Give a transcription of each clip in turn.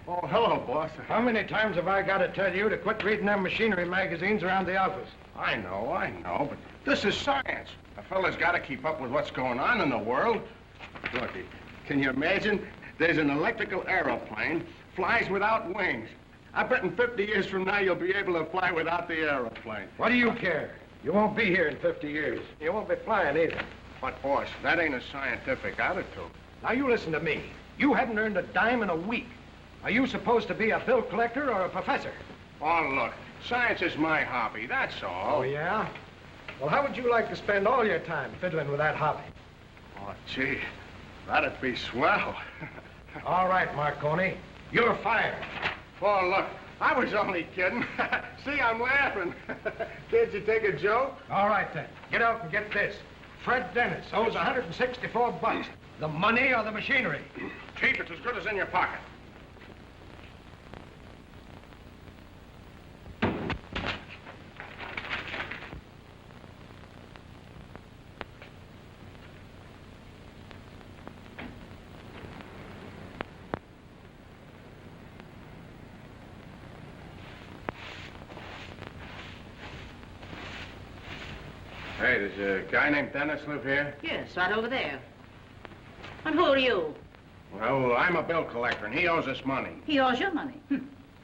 Oh, hello, boss. How many times have I got to tell you to quit reading them machinery magazines around the office? I know, but this is science. A fella's got to keep up with what's going on in the world. Look, can you imagine? There's an electrical aeroplane, flies without wings. I bet in 50 years from now you'll be able to fly without the aeroplane. What do you care? You won't be here in 50 years. You won't be flying either. But, boss, that ain't a scientific attitude. Now, you listen to me. You haven't earned a dime in a week. Are you supposed to be a bill collector or a professor? Oh, look, science is my hobby, that's all. Oh, yeah? Well, how would you like to spend all your time fiddling with that hobby? Oh, gee, that'd be swell. All right, Marconi. You're fired. Oh, look, I was only kidding. See, I'm laughing. Can't you take a joke? All right, then. Get out and get this. Fred Dennis owes 164 bucks. The money or the machinery? Chief, it's as good as in your pocket. Hey, does a guy named Dennis live here? Yes, right over there. And who are you? Well, I'm a bill collector, and he owes us money. He owes you money.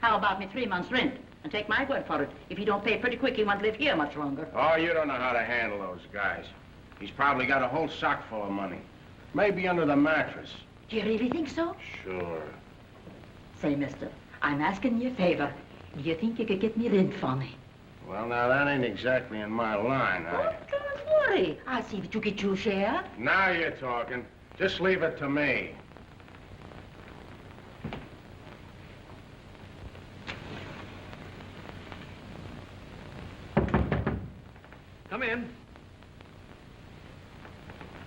How about me 3 months' rent? And take my word for it. If you don't pay pretty quick, he won't live here much longer. Oh, you don't know how to handle those guys. He's probably got a whole sock full of money. Maybe under the mattress. Do you really think so? Sure. Say, mister, I'm asking you a favor. Do you think you could get me rent for me? Well, now, that ain't exactly in my line. Oh, don't worry. I'll see that you get your share. Now you're talking. Just leave it to me. Come in.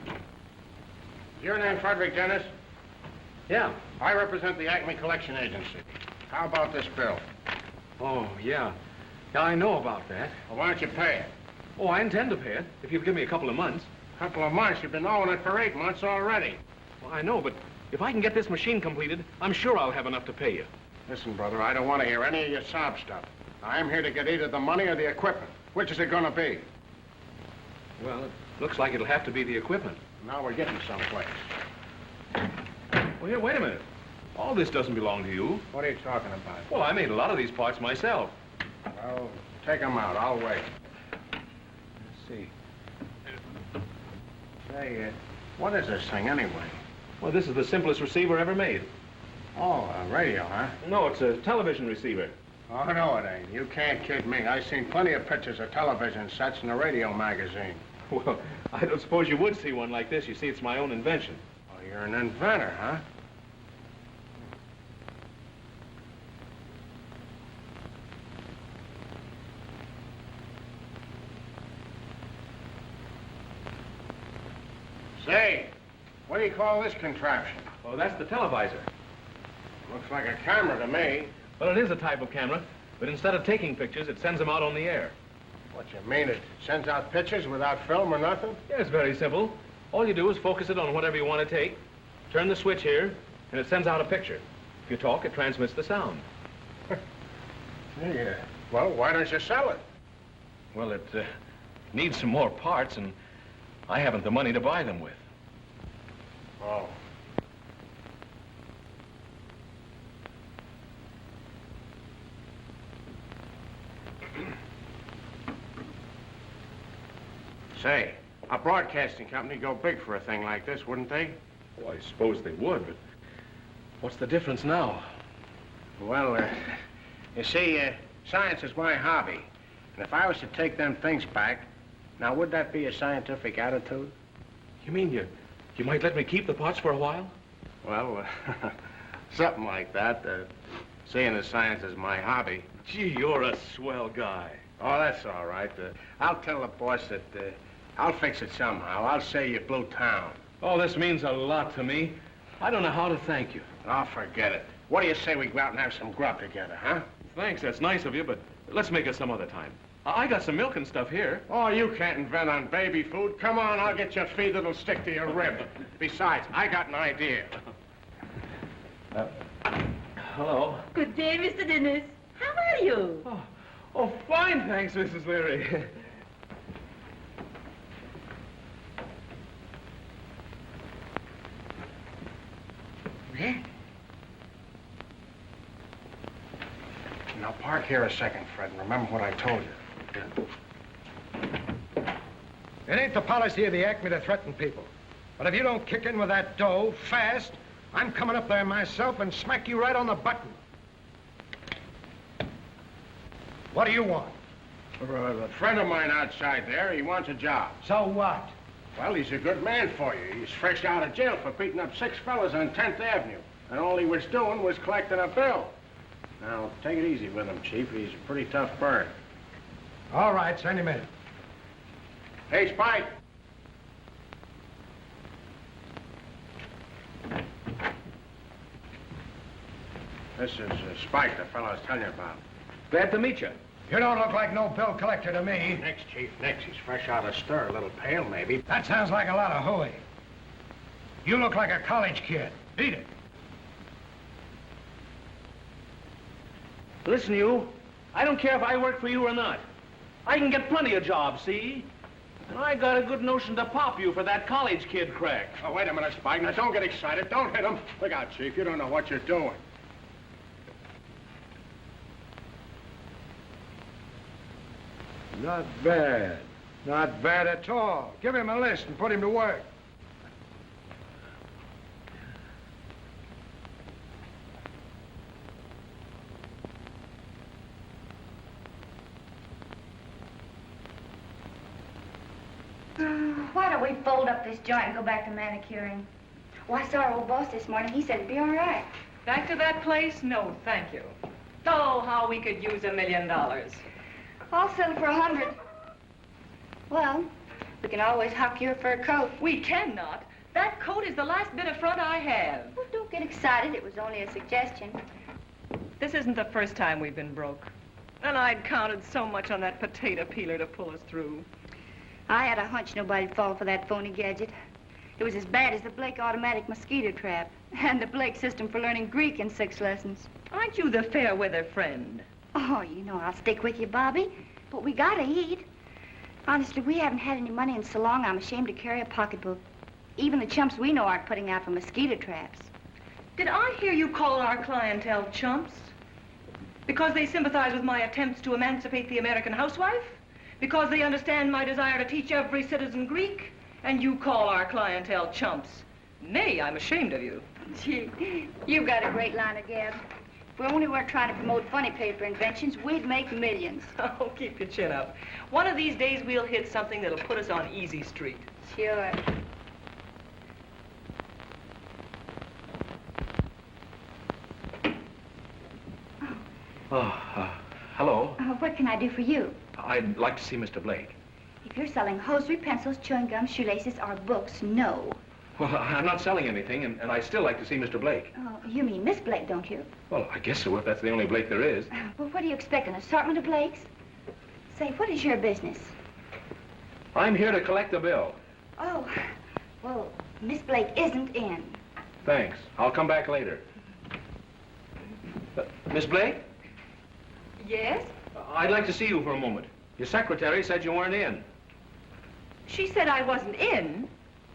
Is your name Frederick Dennis? Yeah. I represent the Acme Collection Agency. How about this bill? Oh, yeah. Yeah, I know about that. Well, why don't you pay it? Oh, I intend to pay it, if you'll give me a couple of months. Couple of months? You've been owing it for 8 months already. Well, I know, but if I can get this machine completed, I'm sure I'll have enough to pay you. Listen, brother, I don't want to hear any of your sob stuff. I'm here to get either the money or the equipment. Which is it going to be? Well, it looks like it'll have to be the equipment. Now we're getting someplace. Well, here, wait a minute. All this doesn't belong to you. What are you talking about? Well, I made a lot of these parts myself. Well, take them out. I'll wait. Let's see. Say, what is this thing anyway? Well, this is the simplest receiver ever made. Oh, a radio, huh? No, it's a television receiver. Oh, no, it ain't. You can't kid me. I've seen plenty of pictures of television sets in a radio magazine. Well, I don't suppose you would see one like this. You see, it's my own invention. Oh, you're an inventor, huh? Say, what do you call this contraption? Oh, that's the televisor. Looks like a camera to me. Well, it is a type of camera, but instead of taking pictures, it sends them out on the air. What you mean? It sends out pictures without film or nothing? Yeah, it's very simple. All you do is focus it on whatever you want to take, turn the switch here, and it sends out a picture. If you talk, it transmits the sound. Yeah. Well, why don't you sell it? Well, it needs some more parts, and I haven't the money to buy them with. Oh. Say, a broadcasting company go big for a thing like this, wouldn't they? Well, I suppose they would, but what's the difference now? Well, you see, science is my hobby. And if I was to take them things back, now, would that be a scientific attitude? You mean you might let me keep the parts for a while? Well, something like that. Seeing as science is my hobby. Gee, you're a swell guy. Oh, that's all right. I'll tell the boss that I'll fix it somehow. I'll say you blew town. Oh, this means a lot to me. I don't know how to thank you. Oh, forget it. What do you say we go out and have some grub together, huh? Thanks, that's nice of you, but let's make it some other time. I got some milk and stuff here. Oh, you can't invent on baby food. Come on, I'll get you a feed that'll stick to your rib. Besides, I got an idea. hello. Good day, Mr. Dennis. How are you? Oh, fine, thanks, Mrs. Leary. Now, park here a second, Fred, and remember what I told you. It ain't the policy of the Acme to threaten people. But if you don't kick in with that dough fast, I'm coming up there myself and smack you right on the button. What do you want? A friend of mine outside there, he wants a job. So what? Well, he's a good man for you. He's fresh out of jail for beating up 6 fellas on 10th Avenue. And all he was doing was collecting a bill. Now, take it easy with him, Chief. He's a pretty tough bird. All right, send him in. Hey, Spike. This is Spike, the fellow I was telling you about. Glad to meet you. You don't look like no bill collector to me. Next, Chief, next. He's fresh out of stir, a little pale, maybe. That sounds like a lot of hooey. You look like a college kid. Beat it. Listen, you. I don't care if I work for you or not. I can get plenty of jobs, see? And I got a good notion to pop you for that college kid crack. Oh, wait a minute, Spike. Now, don't get excited. Don't hit him. Look out, Chief. You don't know what you're doing. Not bad. Not bad at all. Give him a list and put him to work. Why don't we fold up this joint and go back to manicuring? Well, I saw our old boss this morning. He said it'd be all right. Back to that place? No, thank you. Oh, how we could use $1 million. I'll settle for 100. Well, we can always huck your fur coat. We cannot. That coat is the last bit of front I have. Well, don't get excited. It was only a suggestion. This isn't the first time we've been broke. And I'd counted so much on that potato peeler to pull us through. I had a hunch nobody'd fall for that phony gadget. It was as bad as the Blake automatic mosquito trap and the Blake system for learning Greek in 6 lessons. Aren't you the fair weather friend? Oh, you know I'll stick with you, Bobby. But we gotta eat. Honestly, we haven't had any money in so long, I'm ashamed to carry a pocketbook. Even the chumps we know aren't putting out for mosquito traps. Did I hear you call our clientele chumps? Because they sympathize with my attempts to emancipate the American housewife? Because they understand my desire to teach every citizen Greek? And you call our clientele chumps? Nay, I'm ashamed of you. Gee, you've got a great line of gab. If we only weren't trying to promote funny paper inventions, we'd make millions. Oh, keep your chin up. One of these days we'll hit something that'll put us on easy street. Sure. Hello. What can I do for you? I'd like to see Mr. Blake. If you're selling hosiery, pencils, chewing gum, shoelaces, or books, no. Well, I'm not selling anything, and I'd still like to see Mr. Blake. Oh, you mean Miss Blake, don't you? Well, I guess so, if that's the only Blake there is. Well, what do you expect, an assortment of Blakes? Say, what is your business? I'm here to collect the bill. Oh, well, Miss Blake isn't in. Thanks. I'll come back later. Miss Blake? Yes? I'd like to see you for a moment. Your secretary said you weren't in. She said I wasn't in.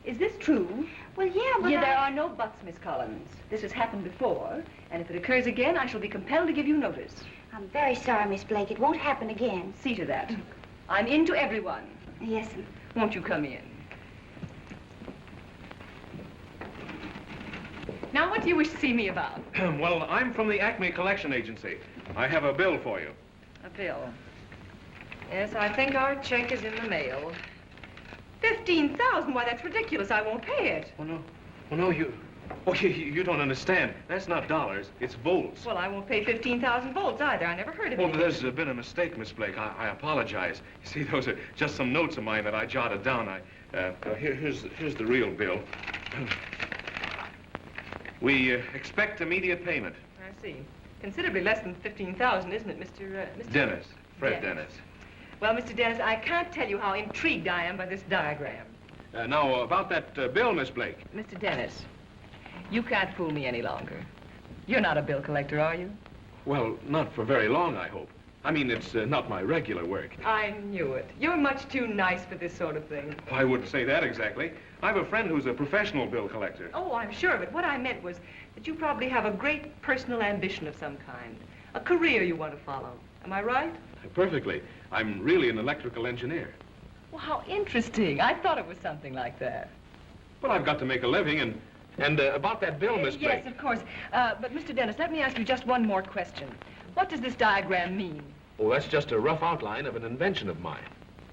Is this true? Well, yeah, but There are no buts, Miss Collins. This has happened before, and if it occurs again, I shall be compelled to give you notice. I'm very sorry, Miss Blake. It won't happen again. See to that. I'm in to everyone. Yes, ma'am. Won't you come in? Now, what do you wish to see me about? Well, I'm from the Acme Collection Agency. I have a bill for you. A bill. Yes, I think our check is in the mail. 15,000? Why, that's ridiculous. I won't pay it. Oh, no. Oh, no, you don't understand. That's not dollars. It's volts. Well, I won't pay 15,000 volts either. I never heard of it. Well, there's been a mistake, Miss Blake. I apologize. You see, those are just some notes of mine that I jotted down. Here's the real bill. We expect immediate payment. I see. Considerably less than 15,000, isn't it, Mr. Dennis. Fred Dennis. Well, Mr. Dennis, I can't tell you how intrigued I am by this diagram. Now, about that bill, Miss Blake. Mr. Dennis, you can't fool me any longer. You're not a bill collector, are you? Well, not for very long, I hope. I mean, it's not my regular work. I knew it. You're much too nice for this sort of thing. I wouldn't say that exactly. I have a friend who's a professional bill collector. Oh, I'm sure of it. What I meant was that you probably have a great personal ambition of some kind. A career you want to follow. Am I right? Perfectly. I'm really an electrical engineer. Well, how interesting. I thought it was something like that. Well, I've got to make a living, and about that bill, Miss Blake. Yes, of course. But, Mr. Dennis, let me ask you just one more question. What does this diagram mean? Oh, that's just a rough outline of an invention of mine.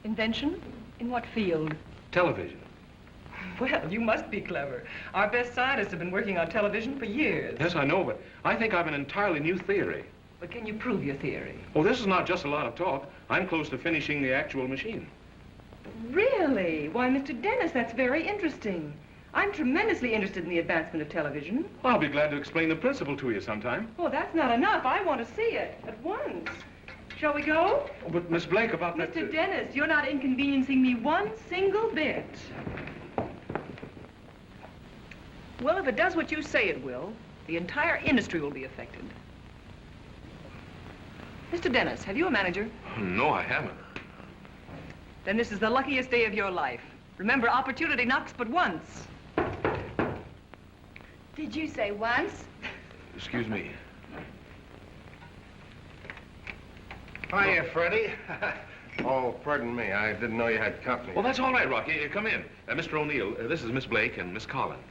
Invention? In what field? Television. Well, you must be clever. Our best scientists have been working on television for years. Yes, I know, but I think I've an entirely new theory. But can you prove your theory? Oh, this is not just a lot of talk. I'm close to finishing the actual machine. Really? Why, Mr. Dennis, that's very interesting. I'm tremendously interested in the advancement of television. Well, I'll be glad to explain the principle to you sometime. Oh, that's not enough. I want to see it at once. Shall we go? Oh, but Miss Blake, about that... Mr. Dennis, you're not inconveniencing me one single bit. Well, if it does what you say it will, the entire industry will be affected. Mr. Dennis, have you a manager? No, I haven't. Then this is the luckiest day of your life. Remember, opportunity knocks but once. Did you say once? Excuse me. Hiya, Freddie. Oh, pardon me. I didn't know you had company. Well, that's all right, Rocky. Come in. Mr. O'Neill, this is Miss Blake and Miss Collins.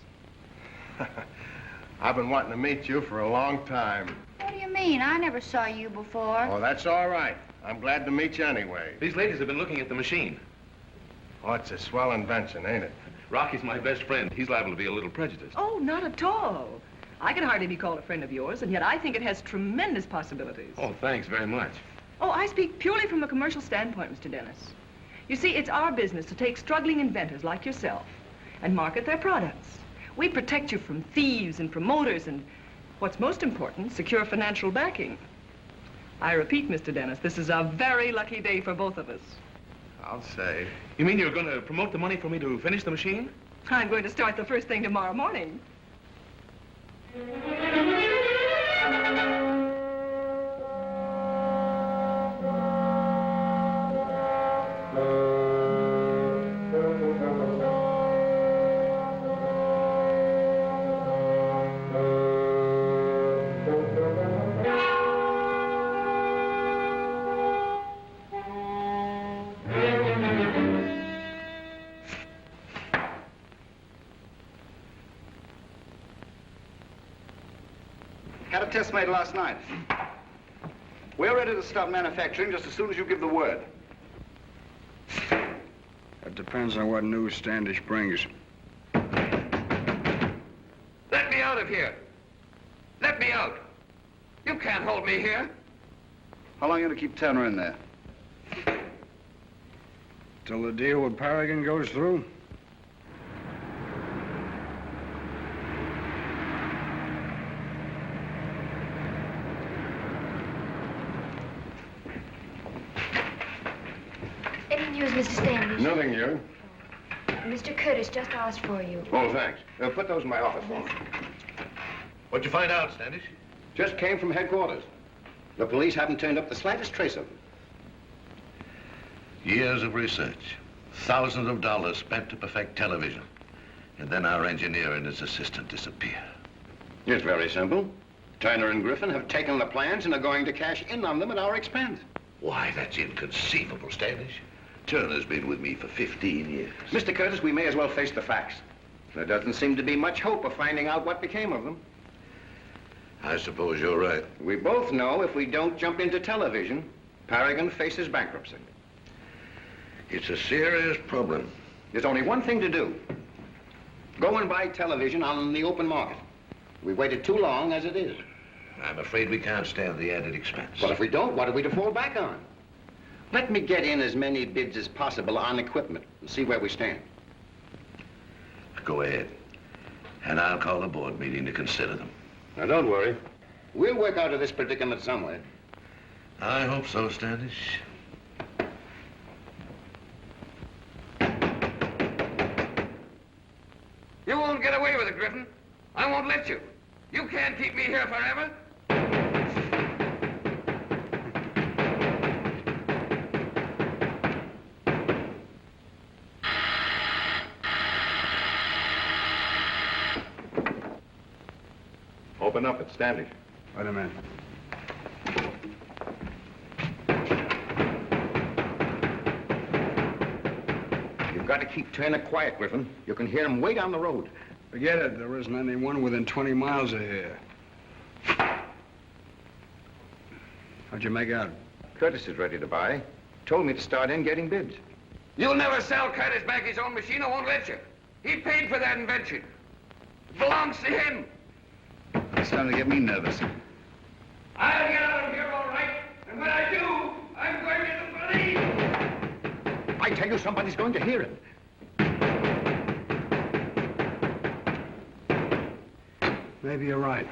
I've been wanting to meet you for a long time. What do you mean? I never saw you before. Oh, that's all right. I'm glad to meet you anyway. These ladies have been looking at the machine. Oh, it's a swell invention, ain't it? Rocky's my best friend. He's liable to be a little prejudiced. Oh, not at all. I can hardly be called a friend of yours, and yet I think it has tremendous possibilities. Oh, thanks very much. Oh, I speak purely from a commercial standpoint, Mr. Dennis. You see, it's our business to take struggling inventors like yourself and market their products. We protect you from thieves and promoters and, what's most important, secure financial backing. I repeat, Mr. Dennis, this is a very lucky day for both of us. I'll say. You mean you're going to promote the money for me to finish the machine? I'm going to start the first thing tomorrow morning. Had a test made last night. We're ready to start manufacturing just as soon as you give the word. That depends on what news Standish brings. Let me out of here. Let me out. You can't hold me here. How long are you going to keep Turner in there? Till the deal with Paragon goes through. Any news, Mr. Standish? Nothing new. Mr. Curtis just asked for you. Oh, thanks. Put those in my office for me. What'd you find out, Standish? Just came from headquarters. The police haven't turned up the slightest trace of him. Years of research. Thousands of dollars spent to perfect television. And then our engineer and his assistant disappear. It's very simple. Turner and Griffin have taken the plans and are going to cash in on them at our expense. Why, that's inconceivable, Standish. Turner's been with me for 15 years. Mr. Curtis, we may as well face the facts. There doesn't seem to be much hope of finding out what became of them. I suppose you're right. We both know if we don't jump into television, Paragon faces bankruptcy. It's a serious problem. There's only one thing to do. Go and buy television on the open market. We've waited too long as it is. I'm afraid we can't stand the added expense. Well, if we don't, what are we to fall back on? Let me get in as many bids as possible on equipment and see where we stand. Go ahead. And I'll call a board meeting to consider them. Now, don't worry. We'll work out of this predicament some way. I hope so, Standish. You won't get away with it, Griffin. I won't let you. You can't keep me here forever. Open up, it's Standish. Wait a minute. You've got to keep Turner quiet, Griffin. You can hear him way down the road. Forget it. There isn't anyone within 20 miles of here. How'd you make out? Curtis is ready to buy. Told me to start in getting bids. You'll never sell Curtis back his own machine. I won't let you. He paid for that invention. It belongs to him. It's starting to get me nervous. I'll get out of here all right. And when I do, I'm going to the police. I tell you, somebody's going to hear him. Maybe you're right.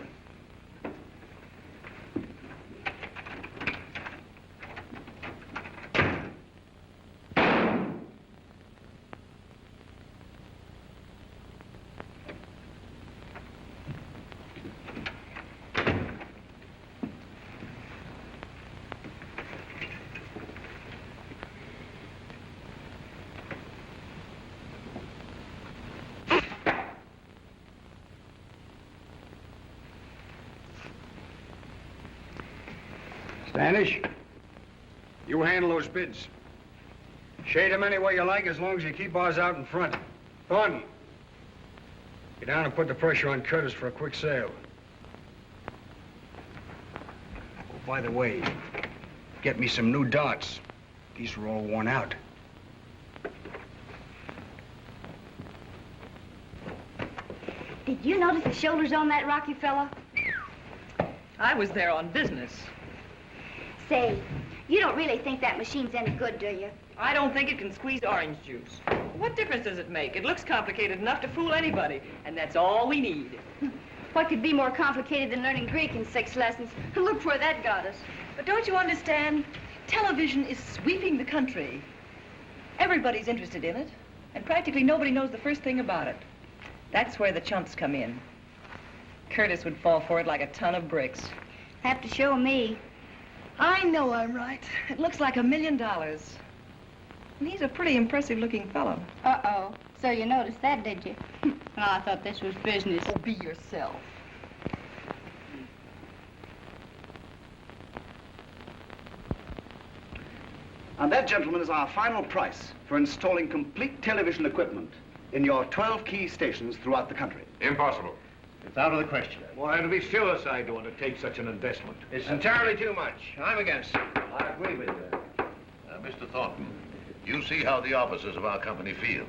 Standish, you handle those bids. Shade them any way you like as long as you keep ours out in front. Thornton, get down and put the pressure on Curtis for a quick sale. Oh, by the way, get me some new darts. These are all worn out. Did you notice the shoulders on that Rocky fella? I was there on business. Say, you don't really think that machine's any good, do you? I don't think it can squeeze orange juice. What difference does it make? It looks complicated enough to fool anybody, and that's all we need. What could be more complicated than learning Greek in 6 lessons? Look where that got us. But don't you understand? Television is sweeping the country. Everybody's interested in it, and practically nobody knows the first thing about it. That's where the chumps come in. Curtis would fall for it like a ton of bricks. Have to show me. I know I'm right. It looks like $1 million. And he's a pretty impressive-looking fellow. Uh-oh. So you noticed that, did you? Well, I thought this was business. Oh, be yourself. And that, gentlemen, is our final price for installing complete television equipment in your 12 key stations throughout the country. Impossible. It's out of the question. Why, it'll be suicide to undertake such an investment. It's entirely too much. I'm against it. I agree with you. Mr. Thornton, you see how the officers of our company feel.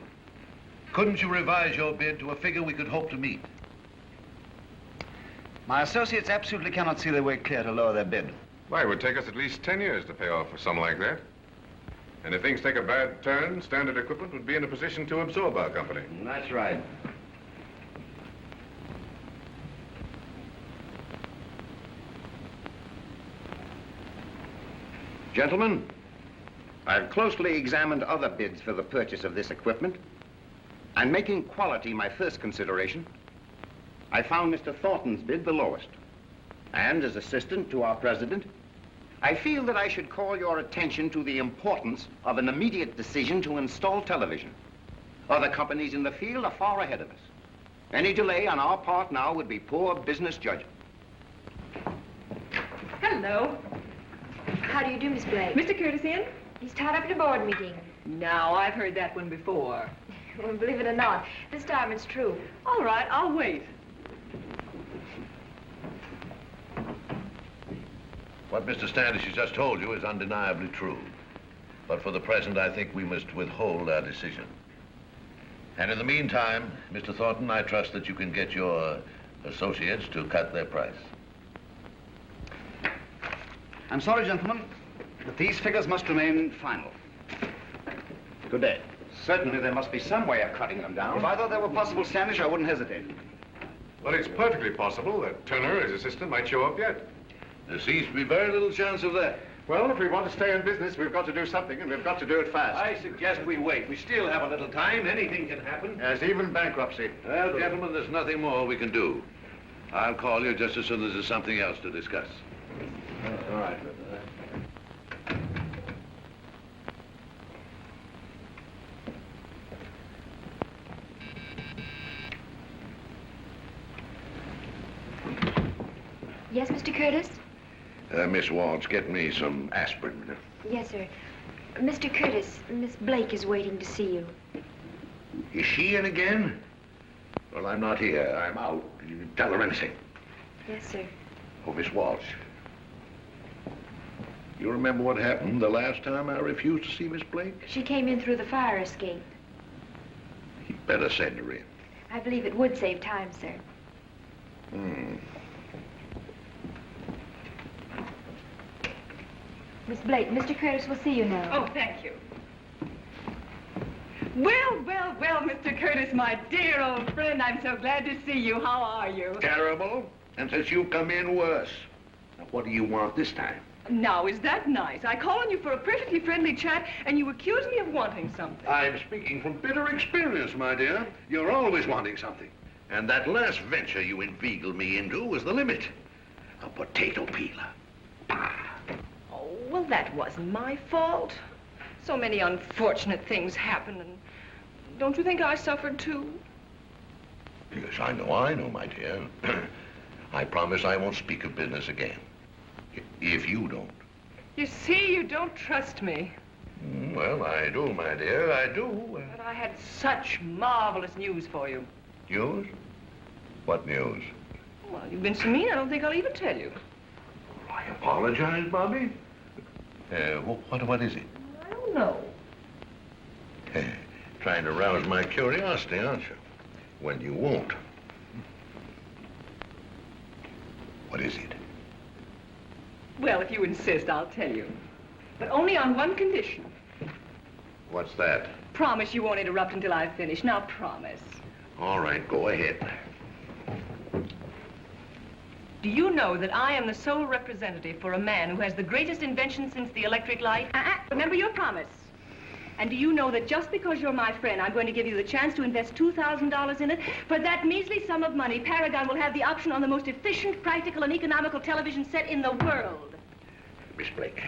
Couldn't you revise your bid to a figure we could hope to meet? My associates absolutely cannot see their way clear to lower their bid. Why, it would take us at least 10 years to pay off for something like that. And if things take a bad turn, Standard Equipment would be in a position to absorb our company. That's right. Gentlemen, I've closely examined other bids for the purchase of this equipment, and making quality my first consideration, I found Mr. Thornton's bid the lowest. And as assistant to our president, I feel that I should call your attention to the importance of an immediate decision to install television. Other companies in the field are far ahead of us. Any delay on our part now would be poor business judgment. Hello. How do you do, Miss Blake? Mr. Curtis in? He's tied up in a board meeting. Now, I've heard that one before. Well, believe it or not, this time it's true. All right, I'll wait. What Mr. Standish has just told you is undeniably true. But for the present, I think we must withhold our decision. And in the meantime, Mr. Thornton, I trust that you can get your associates to cut their price. I'm sorry, gentlemen, but these figures must remain final. Good day. Certainly there must be some way of cutting them down. If I thought that were possible, Standish, I wouldn't hesitate. Well, it's perfectly possible that Turner, his assistant, might show up yet. There seems to be very little chance of that. Well, if we want to stay in business, we've got to do something, and we've got to do it fast. I suggest we wait. We still have a little time. Anything can happen. Yes, even bankruptcy. Well, gentlemen, there's nothing more we can do. I'll call you just as soon as there's something else to discuss. All right. Yes, Mr. Curtis? Miss Walsh, get me some aspirin. Yes, sir. Mr. Curtis, Miss Blake is waiting to see you. Is she in again? Well, I'm not here. I'm out. You tell her anything. Yes, sir. Oh, Miss Walsh. You remember what happened the last time I refused to see Miss Blake? She came in through the fire escape. You'd better send her in. I believe it would save time, sir. Miss Blake, Mr. Curtis will see you now. Oh, thank you. Well, well, well, Mr. Curtis, my dear old friend, I'm so glad to see you. How are you? Terrible. And since you've come in, worse. Now, what do you want this time? Now, is that nice? I call on you for a perfectly friendly chat, and you accuse me of wanting something. I'm speaking from bitter experience, my dear. You're always wanting something. And that last venture you inveigled me into was the limit. A potato peeler. Bah. Oh, well, that wasn't my fault. So many unfortunate things happen, and don't you think I suffered too? Yes, I know, my dear. I promise I won't speak of business again. If you don't. You see, you don't trust me. Well, I do, my dear, I do. But I had such marvelous news for you. News? What news? Well, you've been so mean, I don't think I'll even tell you. I apologize, Bobby. What is it? I don't know. Trying to rouse my curiosity, aren't you? When you won't. What is it? Well, if you insist, I'll tell you. But only on one condition. What's that? Promise you won't interrupt until I've finished. Now, promise. All right, go ahead. Do you know that I am the sole representative for a man who has the greatest invention since the electric light? Remember your promise. And do you know that just because you're my friend, I'm going to give you the chance to invest $2,000 in it? For that measly sum of money, Paragon will have the option on the most efficient, practical, and economical television set in the world. Miss Blake,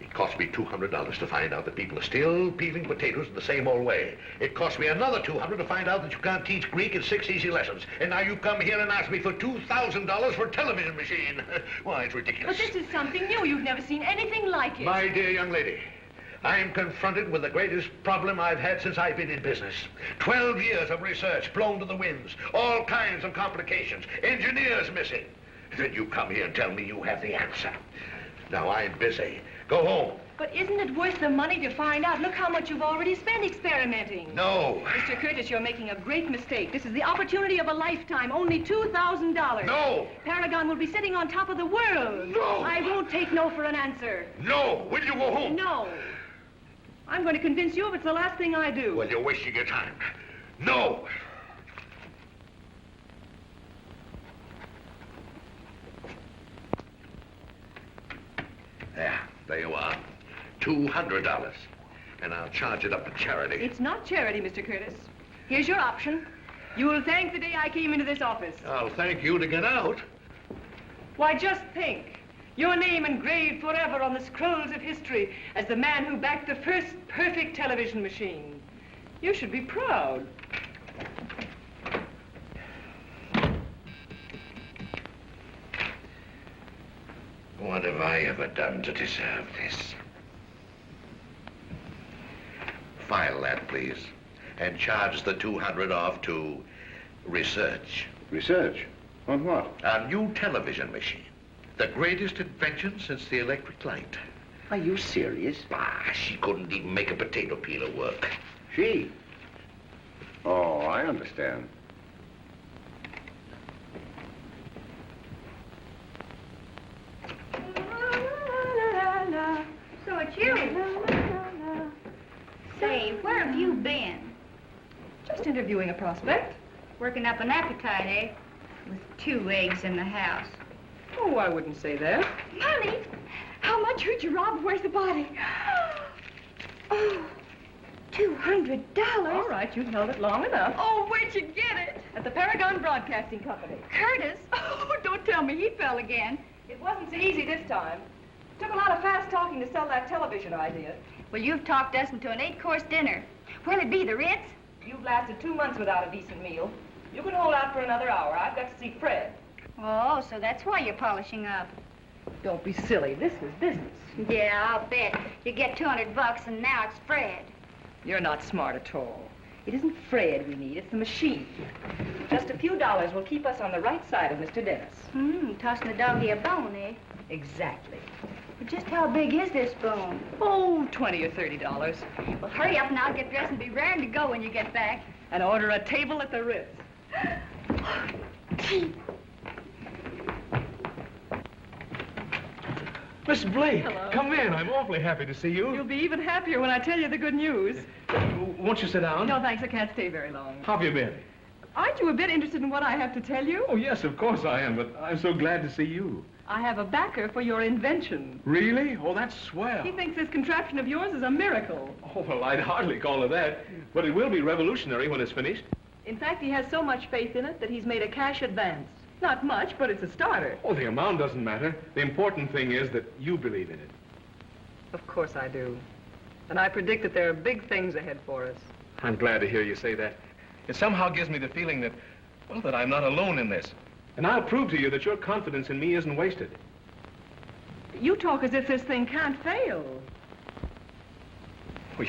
it cost me $200 to find out that people are still peeling potatoes in the same old way. It cost me another $200 to find out that you can't teach Greek in 6 easy lessons. And now you come here and ask me for $2,000 for a television machine. Why, it's ridiculous. But this is something new. You've never seen anything like it. My dear young lady, I'm confronted with the greatest problem I've had since I've been in business. 12 years of research blown to the winds, all kinds of complications, engineers missing. Then you come here and tell me you have the answer. Now I'm busy. Go home. But isn't it worth the money to find out? Look how much you've already spent experimenting. No. Mr. Curtis, you're making a great mistake. This is the opportunity of a lifetime. Only $2,000. No. Paragon will be sitting on top of the world. No. I won't take no for an answer. No. Will you go home? No. I'm going to convince you if it's the last thing I do. Well, you're wasting your time. No. There you are. $200. And I'll charge it up to charity. It's not charity, Mr. Curtis. Here's your option. You will thank the day I came into this office. I'll thank you to get out. Why, just think. Your name engraved forever on the scrolls of history as the man who backed the first perfect television machine. You should be proud. What have I ever done to deserve this? File that, please. And charge the $200 off to research. Research? On what? A new television machine. The greatest invention since the electric light. Are you serious? Bah, she couldn't even make a potato peeler work. She? Oh, I understand. So it's you. Say, where have you been? Just interviewing a prospect. Working up an appetite, eh? With 2 eggs in the house. Oh, I wouldn't say that. Honey, how much would you rob? Where's the body? Oh, $200. All right, you've held it long enough. Oh, where'd you get it? at the Paragon Broadcasting Company. Curtis? Oh, don't tell me he fell again. It wasn't so easy this time. Took a lot of fast talking to sell that television idea. Well, you've talked us into an 8-course dinner. Where'll it be, the Ritz? You've lasted 2 months without a decent meal. You can hold out for another hour. I've got to see Fred. Oh, so that's why you're polishing up. Don't be silly. This is business. Yeah, I'll bet. You get $200 and now it's Fred. You're not smart at all. It isn't Fred we need, it's the machine. Just a few dollars will keep us on the right side of Mr. Dennis. Tossing the doggy a bone, eh? Exactly. But just how big is this bone? Oh, $20 or $30. Well, hurry up and I'll get dressed and be raring to go when you get back. And order a table at the Ritz. Miss Blake, Hello. come in. I'm awfully happy to see you. You'll be even happier when I tell you the good news. Won't you sit down? No, thanks. I can't stay very long. How have you been? Aren't you a bit interested in what I have to tell you? Oh, yes, of course I am, but I'm so glad to see you. I have a backer for your invention. Really? Oh, that's swell. He thinks this contraption of yours is a miracle. Oh, well, I'd hardly call it that, but it will be revolutionary when it's finished. In fact, he has so much faith in it that he's made a cash advance. Not much, but it's a starter. Oh, the amount doesn't matter. The important thing is that you believe in it. Of course I do. And I predict that there are big things ahead for us. I'm glad to hear you say that. It somehow gives me the feeling that, well, that I'm not alone in this. And I'll prove to you that your confidence in me isn't wasted. You talk as if this thing can't fail. Well,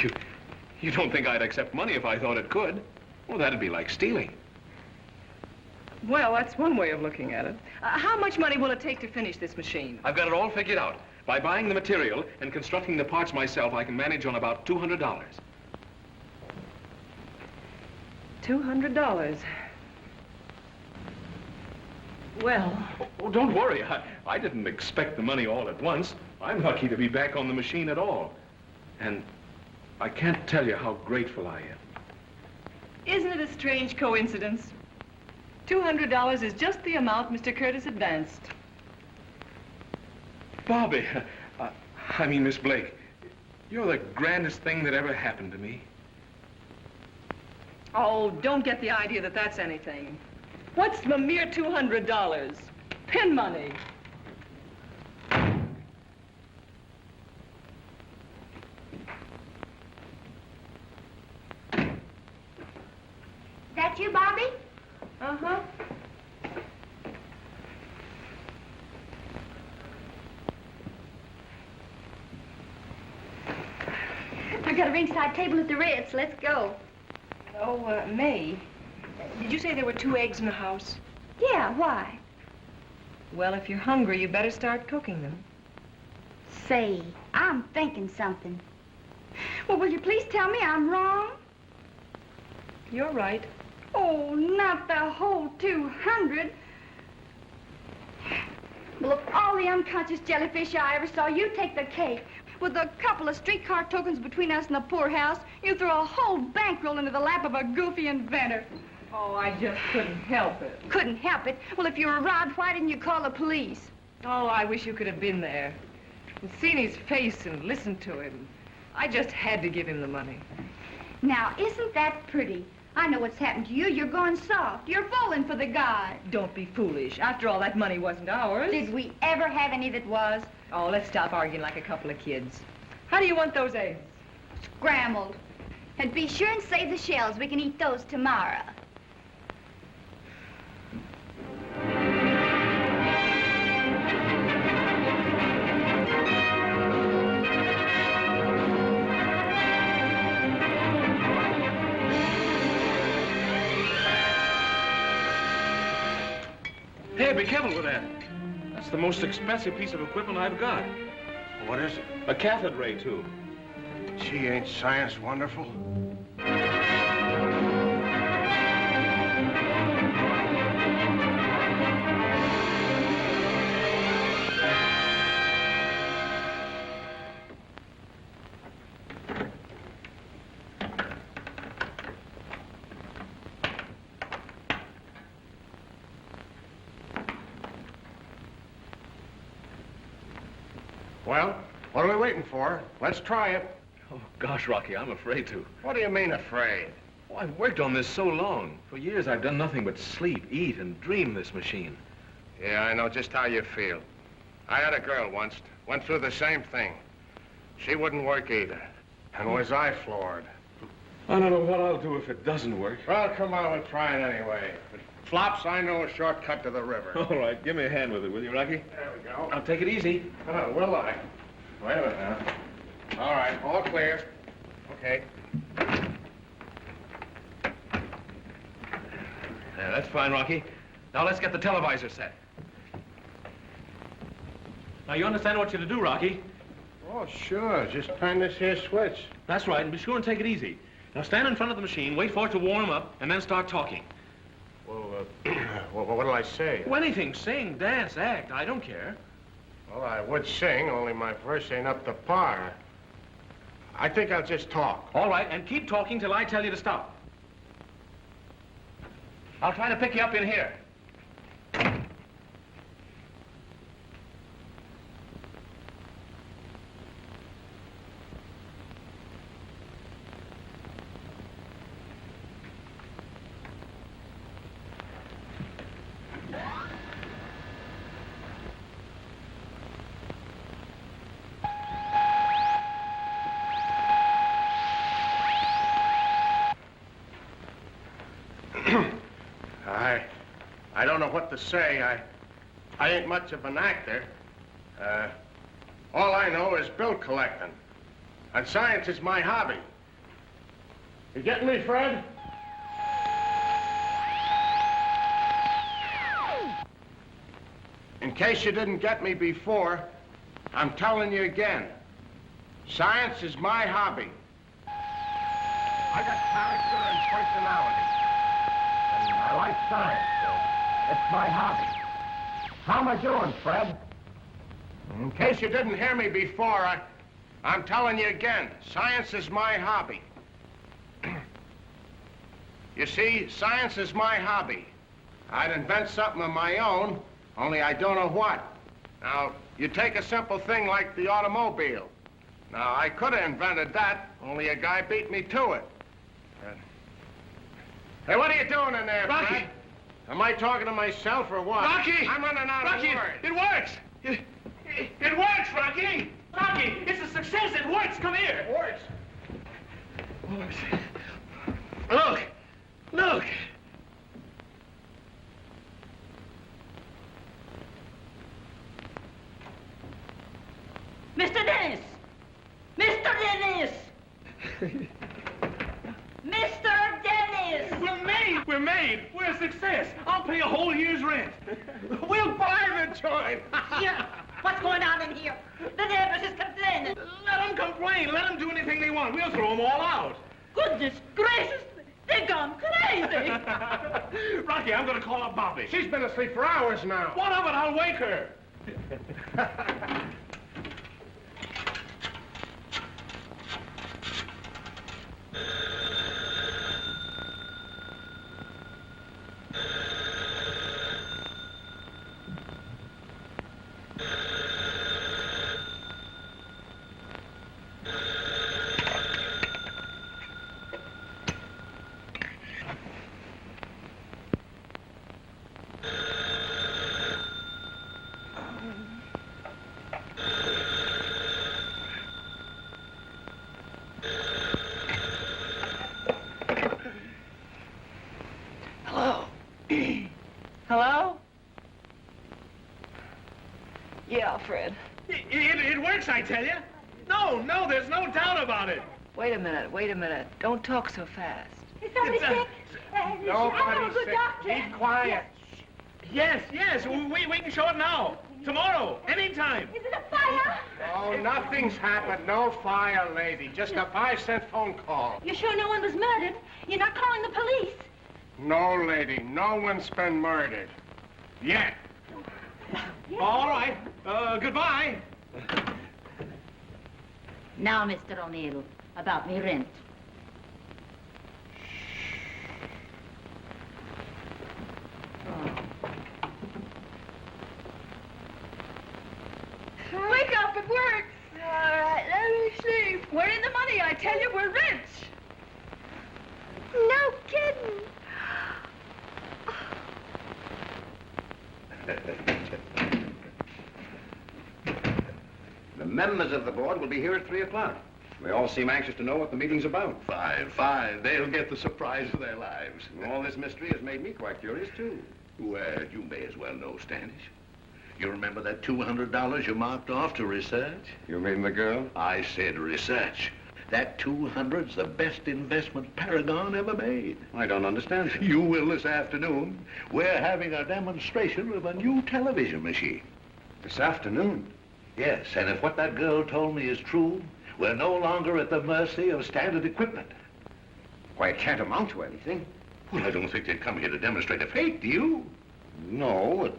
you don't think I'd accept money if I thought it could? Well, that'd be like stealing. Well, that's one way of looking at it. How much money will it take to finish this machine? I've got it all figured out. By buying the material and constructing the parts myself, I can manage on about $200. $200. Well... Oh, don't worry. I didn't expect the money all at once. I'm lucky to be back on the machine at all. And I can't tell you how grateful I am. Isn't it a strange coincidence? $200 is just the amount Mr. Curtis advanced. Bobby, I mean, Miss Blake, you're the grandest thing that ever happened to me. Oh, don't get the idea that that's anything. What's the mere $200? Pin money. That you, Bobby? Uh-huh. I got a ringside table at the Ritz. Let's go. Oh, May, did you say there were 2 eggs in the house? Yeah, why? Well, if you're hungry, you better start cooking them. Say, I'm thinking something. Well, will you please tell me I'm wrong? You're right. Oh, not the whole 200. Well, of all the unconscious jellyfish I ever saw, you take the cake. With a couple of streetcar tokens between us and the poorhouse, you throw a whole bankroll into the lap of a goofy inventor. Oh, I just couldn't help it. Couldn't help it. Well, if you were robbed, why didn't you call the police? Oh, I wish you could have been there. And seen his face and listened to him. I just had to give him the money. Now, isn't that pretty? I know what's happened to you. You're going soft. You're falling for the guy. Don't be foolish. After all, that money wasn't ours. Did we ever have any that was? Oh, let's stop arguing like a couple of kids. How do you want those eggs? Scrambled. And be sure and save the shells. We can eat those tomorrow. Hey, be careful with that. That's the most expensive piece of equipment I've got. What is it? A cathode ray tube. Gee, ain't science wonderful? Well, what are we waiting for? Let's try it. Oh, gosh, Rocky, I'm afraid to. What do you mean, afraid? Oh, I've worked on this so long. For years, I've done nothing but sleep, eat, and dream this machine. Yeah, I know just how you feel. I had a girl once, went through the same thing. She wouldn't work either. And was I floored. I don't know what I'll do if it doesn't work. Well, come on, we'll try it anyway. If it flops, I know a shortcut to the river. All right, give me a hand with it, will you, Rocky? There we go. I'll take it easy. Oh, will I? Wait a minute now. All right, all clear. Okay. Yeah, that's fine, Rocky. Now let's get the televisor set. Now, you understand what you're to do, Rocky? Oh, sure. Just turn this here switch. That's right, and be sure and take it easy. Now, stand in front of the machine, wait for it to warm up, and then start talking. Well, what'll I say? Well, anything. Sing, dance, act. I don't care. Well, I would sing, only my voice ain't up to par. I think I'll just talk. All right, and keep talking till I tell you to stop. I'll try to pick you up in here. I don't know what to say. I ain't much of an actor. All I know is bill collecting. And science is my hobby. You getting me, Fred? In case you didn't get me before, I'm telling you again. Science is my hobby. I got character and personality. And I like science, so it's my hobby. How am I doing, Fred? In case you didn't hear me before, I'm telling you again, science is my hobby. You see, science is my hobby. I'd invent something of my own, only I don't know what. Now, you take a simple thing like the automobile. Now, I could have invented that, only a guy beat me to it. Hey, what are you doing in there, Rocky? Fred? Am I talking to myself or what? Rocky! I'm running out Rocky, of words. it works! It works, Rocky! Rocky, it's a success! It works! Come here! It works. Look! Look! Mr. Dennis! Mr. Dennis! Mr. Dennis! We're made! We're made! We're a success! I'll pay a whole year's rent! We'll buy the joint. Here, what's going on in here? The neighbors is complaining. Let them complain! Let them do anything they want! We'll throw them all out! Goodness gracious, they've gone crazy. Rocky, I'm gonna call up Bobby. She's been asleep for hours now. What of it? I'll wake her! Hello? Yeah, Fred. It works, I tell you. No, there's no doubt about it. Wait a minute. Don't talk so fast. Is somebody It's, sick? I know a Nobody's good sick. doctor. Keep quiet. Yes, we can show it now. Tomorrow, anytime. Is it a fire? Oh, nothing's happened. No fire, lady. Just a 5-cent phone call. You're sure no one was murdered? You're not calling the police? No, lady. No one's been murdered. Yet. All right. Goodbye. Now, Mr. O'Neill, about me rent. Wake up, it works. All right, let me sleep. We're in the money, I tell you, we're rich. No members of the board will be here at 3 o'clock. They all seem anxious to know what the meeting's about. Fine, fine. They'll get the surprise of their lives. All this mystery has made me quite curious, too. Well, you may as well know, Standish. You remember that $200 you marked off to research? You mean the girl? I said research. That 200's the best investment Paragon ever made. I don't understand, sir. You will this afternoon. We're having a demonstration of a new television machine. This afternoon? Yes, and if what that girl told me is true, we're no longer at the mercy of standard equipment. Why, it can't amount to anything. Well, I don't think they'd come here to demonstrate a fake, do you? No, it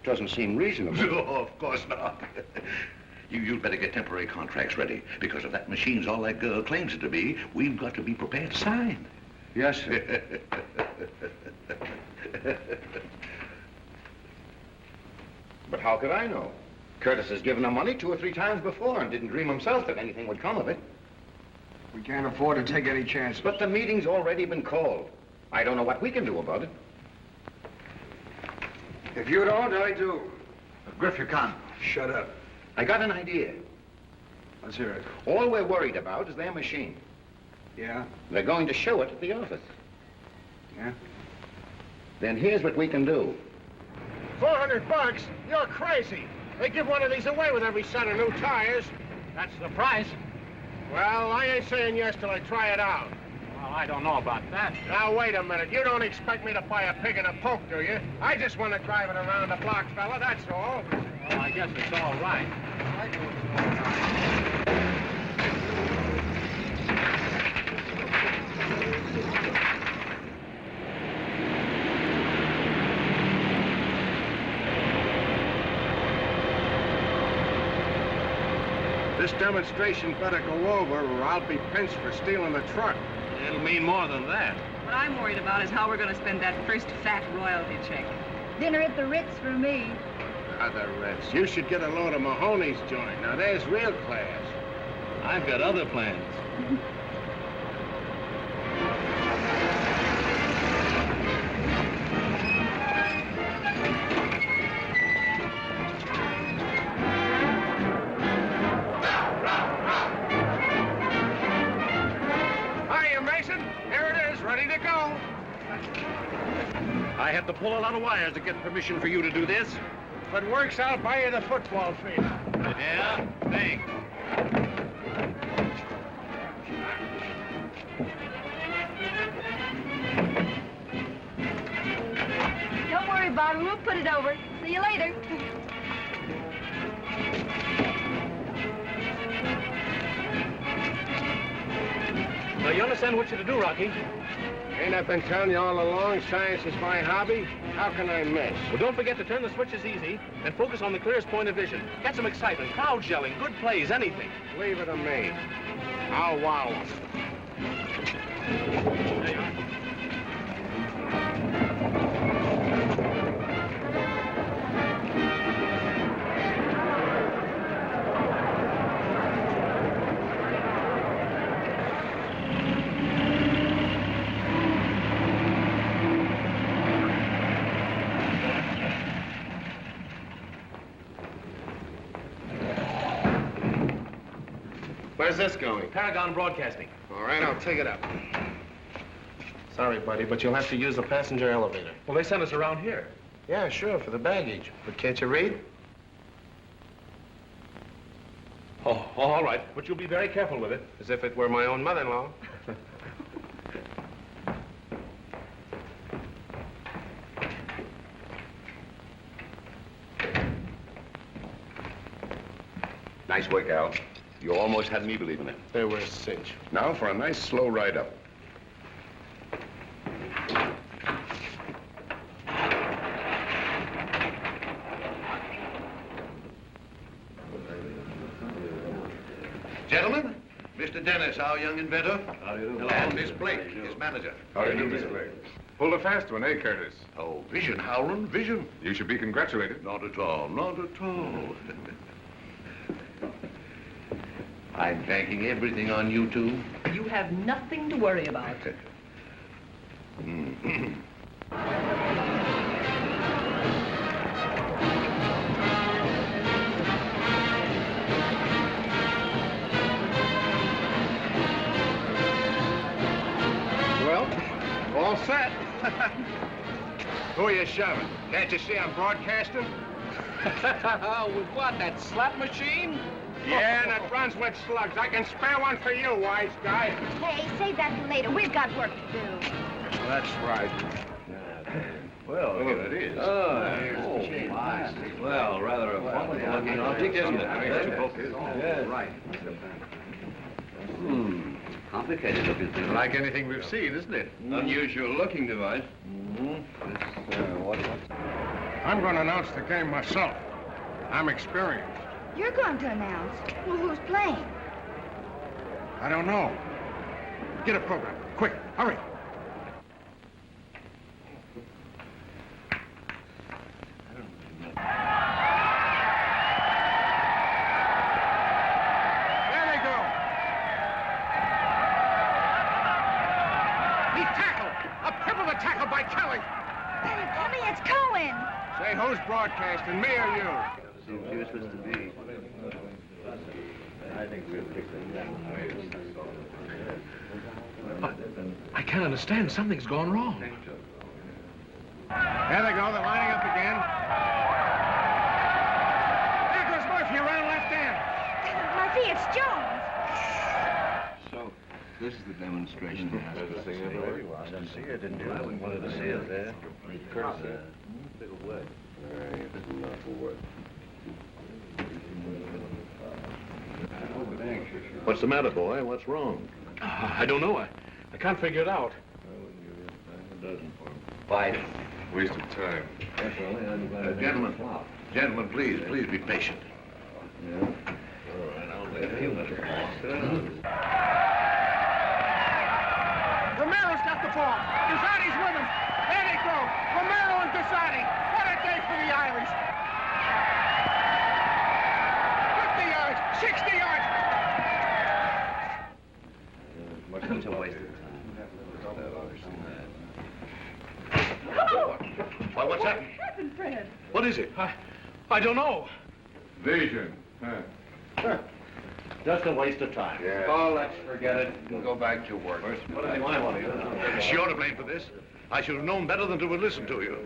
doesn't seem reasonable. No, of course not. You'd better get temporary contracts ready, because if that machine's all that girl claims it to be, we've got to be prepared to sign. Yes, sir. But how could I know? Curtis has given her money 2 or 3 times before and didn't dream himself that anything would come of it. We can't afford to take any chances. But the meeting's already been called. I don't know what we can do about it. If you don't, I do. Griff, you can't. Shut up. I got an idea. Let's hear it. All we're worried about is their machine. Yeah? They're going to show it at the office. Yeah? Then here's what we can do. $400? You're crazy. They give one of these away with every set of new tires. That's the price. Well, I ain't saying yes till I try it out. Well, I don't know about that. Now, wait a minute. You don't expect me to buy a pig in a poke, do you? I just want to drive it around the block, fella, that's all. Well, I guess it's all right. This demonstration better go over or I'll be pinched for stealing the truck. It'll mean more than that. What I'm worried about is how we're going to spend that first fat royalty check. Dinner at the Ritz for me. Other Ritz. You should get a load of Mahoney's joint. Now, there's real class. I've got other plans. Hiya, Mason. Here it is, ready to go. I had to pull a lot of wires to get permission for you to do this. If it works, I'll buy you the football field. Yeah? Thanks. Don't worry, Bobby. We'll put it over. See you later. Now, you understand what you're to do, Rocky? Ain't I been telling you all along, science is my hobby? How can I miss? Well, don't forget to turn the switches easy and focus on the clearest point of vision. Get some excitement, crowd yelling, good plays, anything. Leave it to me. I'll wow 'em. There you are. Where's this going? Paragon Broadcasting. All right, I'll take it up. Sorry, buddy, but you'll have to use the passenger elevator. Well, they sent us around here. Yeah, sure, for the baggage. But can't you read? Oh, all right. But you'll be very careful with it. As if it were my own mother-in-law. Nice work, Al. You almost had me believing it. They were a cinch. Now for a nice slow ride up. Gentlemen, Mr. Dennis, our young inventor. How do you do? And Miss Blake, his manager. How do you do, Miss Blake? Pulled a fast one, eh, Curtis? Oh, vision, Howland, vision. You should be congratulated. Not at all, not at all. I'm banking everything on you two. You have nothing to worry about. Who are you shoving? Can't you see I'm broadcasting? With what, that slot machine? Yeah, and it runs with slugs. I can spare one for you, wise guy. Hey, save that for later. We've got work to do. That's right. Well, look at it is. Well, rather a funky-looking object, isn't it? Yes. Right. Complicated looking thing. Like anything we've seen, isn't it? Unusual looking device. I'm going to announce the game myself. I'm experienced. You're going to announce. Well, who's playing? I don't know. Get a program. Quick, hurry. There they go. He tackled. A pivotal tackle by Kelly. Kelly, it's Cohen. Say, who's broadcasting, me or you? Seems useless to be. I can't understand. Something's gone wrong. There they go. They're lining up again. There goes Murphy around left end. Murphy, it's Jones. So, this is the demonstration. I didn't see it, didn't you? I wanted to see it there. What's the matter, boy? What's wrong? I don't know. I can't figure it out. Fight. Waste of time. Gentlemen, please be patient. All right, I'll wait a few minutes. Romero's got the ball. Desati's with him. There they go. Romero and Desati. What a day for the Irish. 50 yards, 60 yards. Such a waste of Well, what's happened? Fred? What is it? I don't know. Vision. Just a waste of time. Yeah. Oh, let's forget it and go back to work. What do I want to do? You're to blame for this. I should have known better than to have listened to you.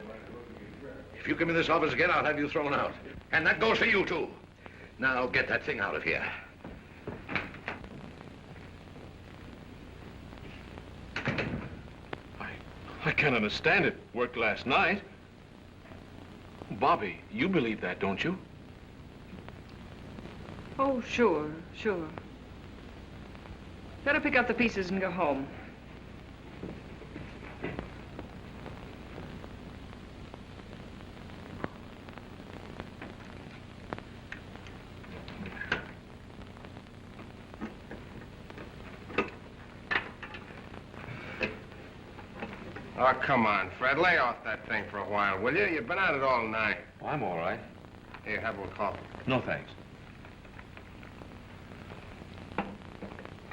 If you come in this office again, I'll have you thrown out. And that goes for you, too. Now, get that thing out of here. I can't understand it. Worked last night. Bobby, you believe that, don't you? Oh, sure. Better pick up the pieces and go home. Oh, come on, Fred. Lay off that thing for a while, will you? You've been at it all night. Oh, I'm all right. Here, have a little coffee. No, thanks.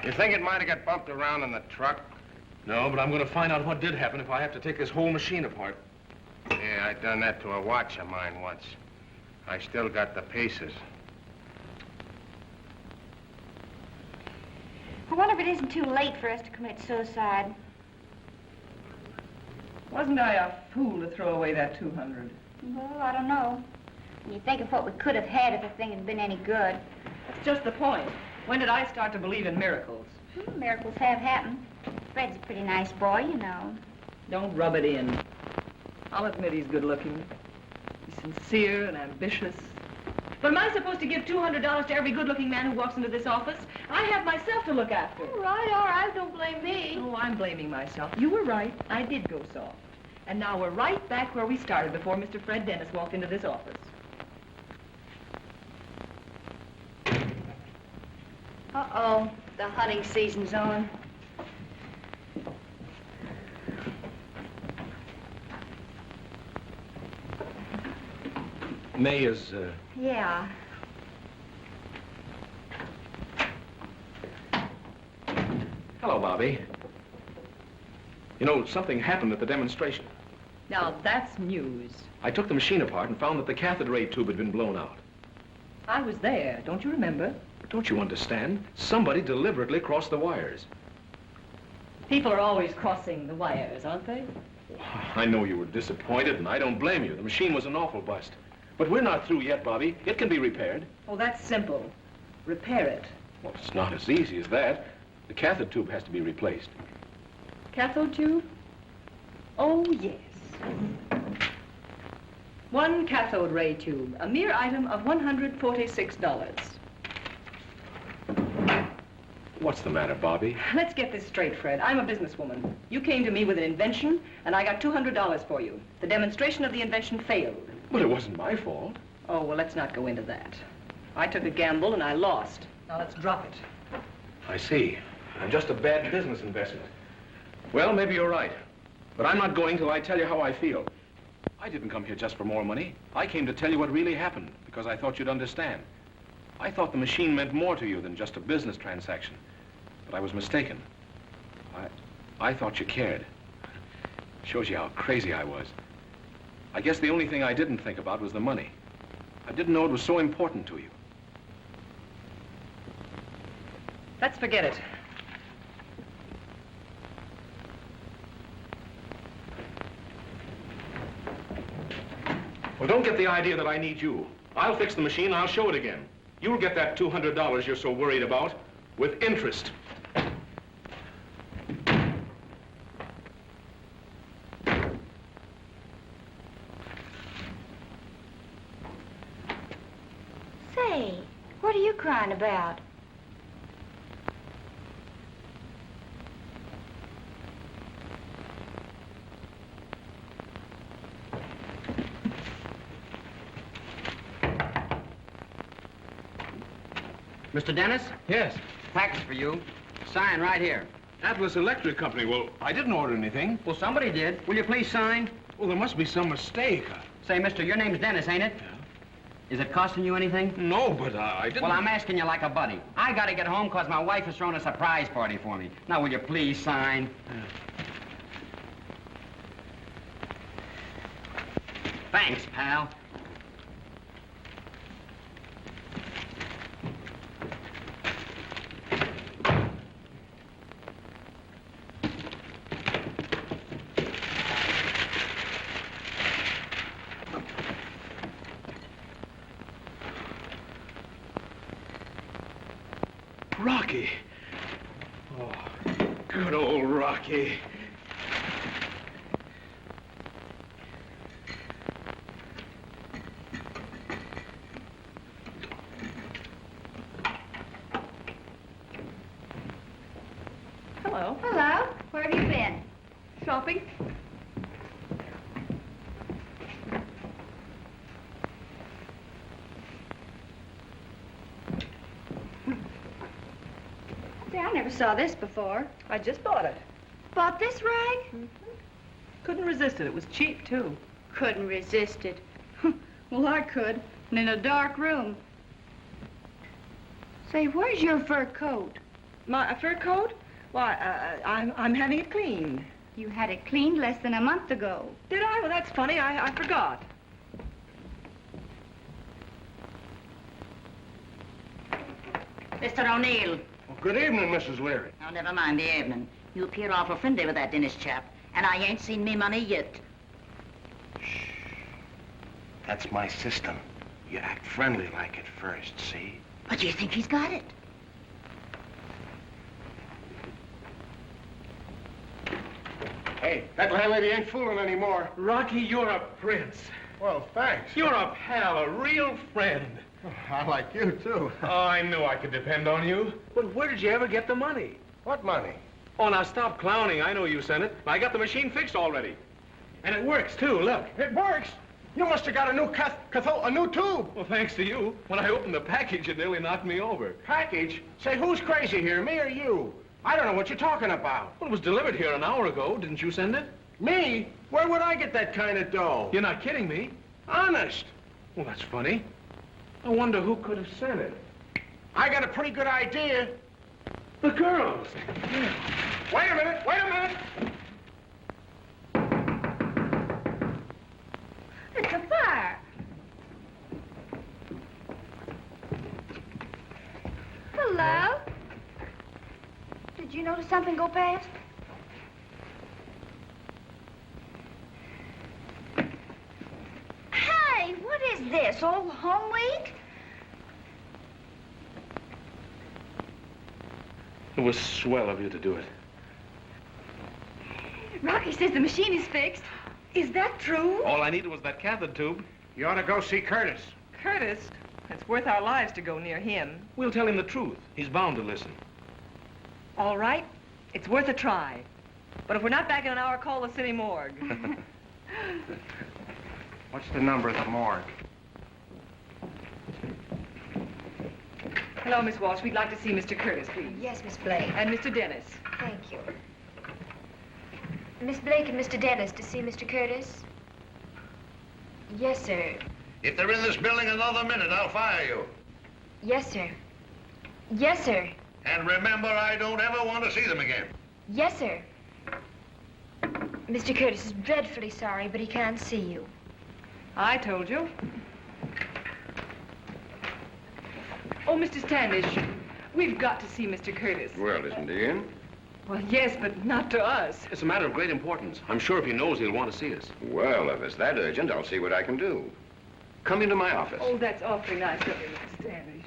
You think it might have got bumped around in the truck? No, but I'm going to find out what did happen if I have to take this whole machine apart. Yeah, I done that to a watch of mine once. I still got the pieces. I wonder if it isn't too late for us to commit suicide. Wasn't I a fool to throw away that 200? Well, I don't know. When you think of what we could have had if the thing had been any good. That's just the point. When did I start to believe in miracles? Miracles have happened. Fred's a pretty nice boy, you know. Don't rub it in. I'll admit he's good looking. He's sincere and ambitious. But am I supposed to give $200 to every good-looking man who walks into this office? I have myself to look after. All right, don't blame me. Oh, I'm blaming myself. You were right. I did go soft. And now we're right back where we started before Mr. Fred Dennis walked into this office. Uh-oh, the hunting season's on. May is, Yeah. Hello, Bobby. You know, something happened at the demonstration. Now, that's news. I took the machine apart and found that the cathode ray tube had been blown out. I was there. Don't you remember? But don't you understand? Somebody deliberately crossed the wires. People are always crossing the wires, aren't they? I know you were disappointed, and I don't blame you. The machine was an awful bust. But we're not through yet, Bobby. It can be repaired. Oh, that's simple. Repair it. Well, it's not as easy as that. The cathode tube has to be replaced. Cathode tube? Oh, yes. One cathode ray tube, a mere item of $146. What's the matter, Bobby? Let's get this straight, Fred. I'm a businesswoman. You came to me with an invention, and I got $200 for you. The demonstration of the invention failed. But it wasn't my fault. Oh, well, let's not go into that. I took a gamble, and I lost. Now let's drop it. I see. I'm just a bad business investment. Well, maybe you're right. But I'm not going till I tell you how I feel. I didn't come here just for more money. I came to tell you what really happened, because I thought you'd understand. I thought the machine meant more to you than just a business transaction. But I was mistaken. I thought you cared. Shows you how crazy I was. I guess the only thing I didn't think about was the money. I didn't know it was so important to you. Let's forget it. Well, don't get the idea that I need you. I'll fix the machine, I'll show it again. You'll get that $200 you're so worried about with interest. Say, what are you crying about? Mr. Dennis? Yes. Package for you. Sign right here. Atlas Electric Company. Well, I didn't order anything. Well, somebody did. Will you please sign? Well, there must be some mistake. Say, mister, your name's Dennis, ain't it? Yeah. Is it costing you anything? No, but I didn't... Well, I'm asking you like a buddy. I gotta get home because my wife has thrown a surprise party for me. Now, will you please sign? Thanks, pal. Rocky. Oh, good old Rocky. Hello. Hello. Where have you been? Shopping? See, I never saw this before. I just bought it. Bought this rag? Couldn't resist it. It was cheap, too. Couldn't resist it. Well, I could. And in a dark room. Say, where's your fur coat? My fur coat? Why, I'm having it cleaned. You had it cleaned less than a month ago. Did I? Well, that's funny. I forgot. Mr. O'Neill. Well, good evening, Mrs. Leary. Oh, never mind the evening. You appear awful friendly with that Dennis chap, and I ain't seen me money yet. Shh. That's my system. You act friendly like at first, see? But do you think he's got it? Hey, that landlady ain't fooling anymore. Rocky, you're a prince. Well, thanks. You're a pal, a real friend. I like you, too. Oh, I knew I could depend on you. But where did you ever get the money? What money? Oh, now stop clowning. I know you sent it. I got the machine fixed already. And it works, too. Look. It works. You must have got a new a new tube. Well, thanks to you. When I opened the package, it nearly knocked me over. Package? Say, who's crazy here, me or you? I don't know what you're talking about. Well, it was delivered here an hour ago. Didn't you send it? Me? Where would I get that kind of dough? You're not kidding me. Honest. Well, that's funny. I wonder who could have sent it. I got a pretty good idea. The girls. Wait a minute, wait a minute. It's a fire. Hello. Did you notice something go past? this? All home week? It was swell of you to do it. Rocky says the machine is fixed. Is that true? All I needed was that cathode tube. You ought to go see Curtis. Curtis? It's worth our lives to go near him. We'll tell him the truth. He's bound to listen. All right. It's worth a try. But if we're not back in an hour, call the city morgue. What's the number of the morgue? Hello, Miss Walsh. We'd like to see Mr. Curtis, please. Yes, Miss Blake. And Mr. Dennis. Thank you. Miss Blake and Mr. Dennis to see Mr. Curtis? Yes, sir. If they're in this building another minute, I'll fire you. Yes, sir. Yes, sir. And remember, I don't ever want to see them again. Yes, sir. Mr. Curtis is dreadfully sorry, but he can't see you. I told you. Oh, Mr. Standish, we've got to see Mr. Curtis. Well, isn't he in? Well, yes, but not to us. It's a matter of great importance. I'm sure if he knows, he'll want to see us. Well, if it's that urgent, I'll see what I can do. Come into my office. Oh, that's awfully nice of you, Mr. Standish.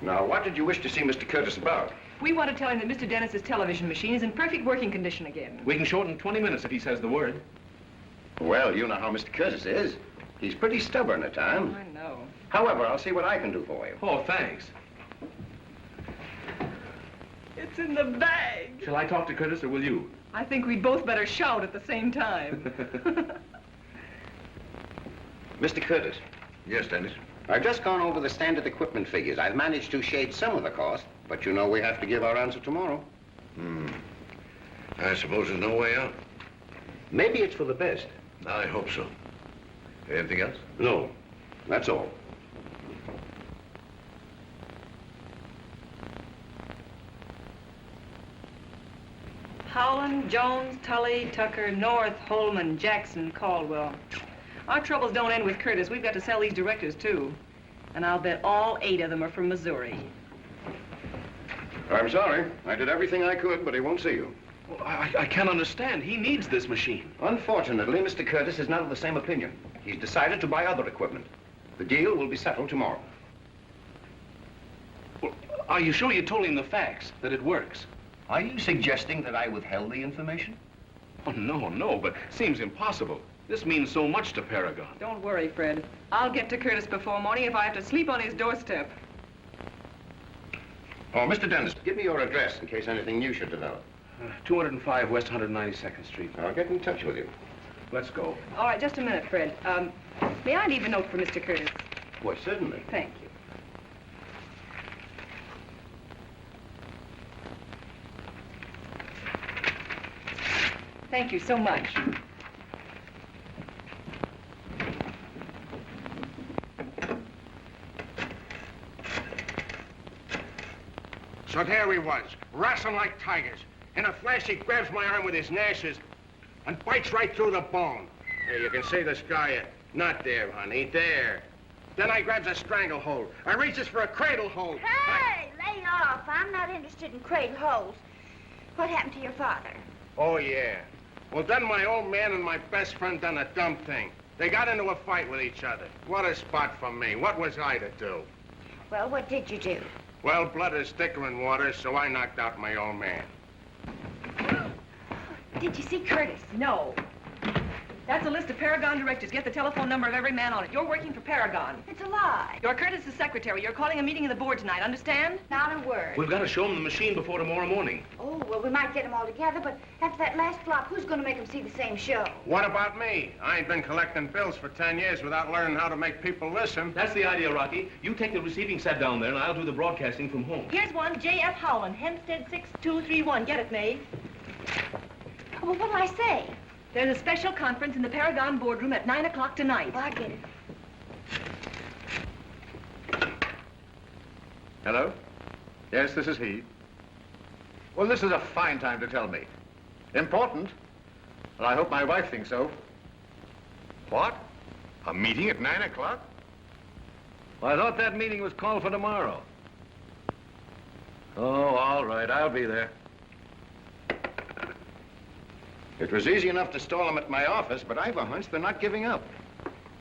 Now, what did you wish to see Mr. Curtis about? We want to tell him that Mr. Dennis's television machine is in perfect working condition again. We can shorten 20 minutes if he says the word. Well, you know how Mr. Curtis is. He's pretty stubborn at times. I know. However, I'll see what I can do for you. Oh, thanks. It's in the bag. Shall I talk to Curtis, or will you? I think we'd both better shout at the same time. Mr. Curtis, Yes, Dennis. I've just gone over the standard equipment figures. I've managed to shade some of the cost, but you know we have to give our answer tomorrow. I suppose there's no way out. Maybe it's for the best. I hope so. Anything else? No, that's all. Howland, Jones, Tully, Tucker, North, Holman, Jackson, Caldwell. Our troubles don't end with Curtis. We've got to sell these directors, too. And I'll bet all 8 of them are from Missouri. I'm sorry. I did everything I could, but he won't see you. Well, I can't understand. He needs this machine. Unfortunately, Mr. Curtis is not of the same opinion. He's decided to buy other equipment. The deal will be settled tomorrow. Well, are you sure you told him the facts, that it works? Are you suggesting that I withheld the information? Oh, no, but seems impossible. This means so much to Paragon. Don't worry, Fred. I'll get to Curtis before morning if I have to sleep on his doorstep. Oh, Mr. Dennis, give me your address in case anything new should develop. 205 West 192nd Street. I'll get in touch with you. Let's go. All right, just a minute, Fred. May I leave a note for Mr. Curtis? Why, certainly. Thank you. Thank you so much. So there he was, wrestling like tigers. In a flash, he grabs my arm with his gnashes and bites right through the bone. Here, you can see the scar. Not there, honey, there. Then I grabs a stranglehold. I reaches for a cradle hold. Hey, lay off. I'm not interested in cradle holes. What happened to your father? Oh, yeah. Well, then my old man and my best friend done a dumb thing. They got into a fight with each other. What a spot for me. What was I to do? Well, what did you do? Well, blood is thicker than water, so I knocked out my old man. Did you see Curtis? No. That's a list of Paragon directors. Get the telephone number of every man on it. You're working for Paragon. It's a lie. You're Curtis's secretary. You're calling a meeting of the board tonight, understand? Not a word. We've got to show him the machine before tomorrow morning. Oh, well, we might get them all together, but after that last flop, who's going to make them see the same show? What about me? I ain't been collecting bills for 10 years without learning how to make people listen. That's the idea, Rocky. You take the receiving set down there, and I'll do the broadcasting from home. Here's one, J.F. Howland, Hempstead 6231. Get it, Maeve? Oh, well, what'll I say? There's a special conference in the Paragon boardroom at 9 o'clock tonight. Well, I'll get it. Hello? Yes, this is he. Well, this is a fine time to tell me. Important? Well, I hope my wife thinks so. What? A meeting at 9 o'clock? Well, I thought that meeting was called for tomorrow. Oh, all right, I'll be there. It was easy enough to stall them at my office, but I've a hunch they're not giving up.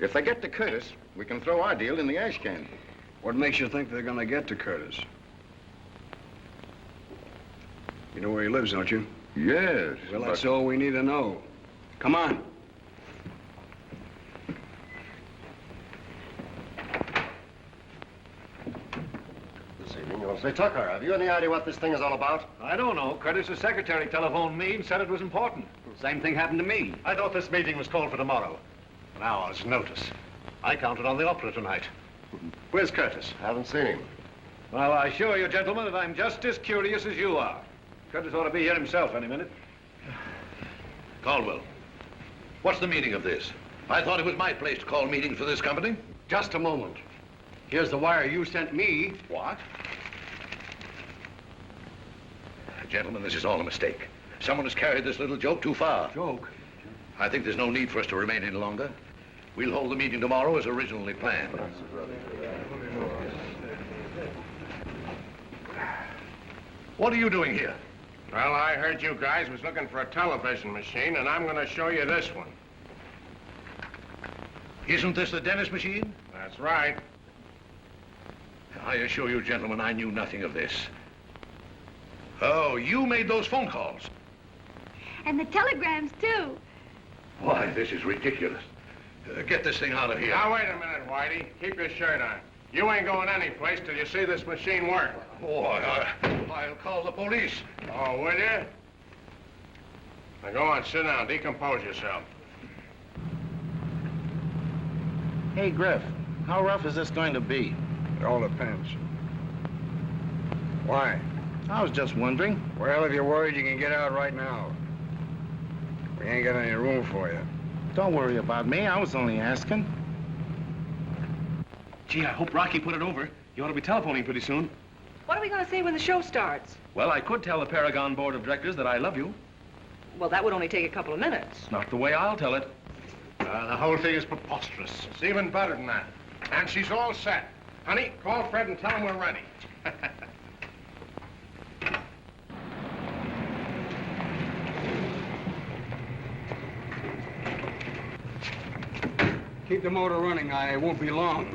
If they get to Curtis, we can throw our deal in the ash can. What makes you think they're gonna get to Curtis? You know where he lives, don't you? Yes. Well, that's all we need to know. Come on. This evening, you'll say, Tucker, have you any idea what this thing is all about? I don't know. Curtis's secretary telephoned me and said it was important. Same thing happened to me. I thought this meeting was called for tomorrow. An hour's notice. I counted on the opera tonight. Where's Curtis? Haven't seen him. Well, I assure you, gentlemen, that I'm just as curious as you are. Curtis ought to be here himself any minute. Caldwell, what's the meaning of this? I thought it was my place to call meetings for this company. Just a moment. Here's the wire you sent me. What? Gentlemen, this is all a mistake. Someone has carried this little joke too far. Joke? I think there's no need for us to remain any longer. We'll hold the meeting tomorrow as originally planned. What are you doing here? Well, I heard you guys was looking for a television machine, and I'm going to show you this one. Isn't this the dentist machine? That's right. I assure you, gentlemen, I knew nothing of this. Oh, you made those phone calls. And the telegrams, too. Why, this is ridiculous. Get this thing out of here. Now, wait a minute, Whitey. Keep your shirt on. You ain't going anyplace till you see this machine work. Oh, I'll call the police. Oh, will you? Now, go on, sit down. Decompose yourself. Hey, Griff, how rough is this going to be? It all depends. Why? I was just wondering. Well, if you're worried, you can get out right now. We ain't got any room for you. Don't worry about me. I was only asking. Gee, I hope Rocky put it over. You ought to be telephoning pretty soon. What are we going to say when the show starts? Well, I could tell the Paragon Board of Directors that I love you. Well, that would only take a couple of minutes. It's not the way I'll tell it. The whole thing is preposterous. It's even better than that. And she's all set. Honey, call Fred and tell him we're ready. Keep the motor running. I won't be long.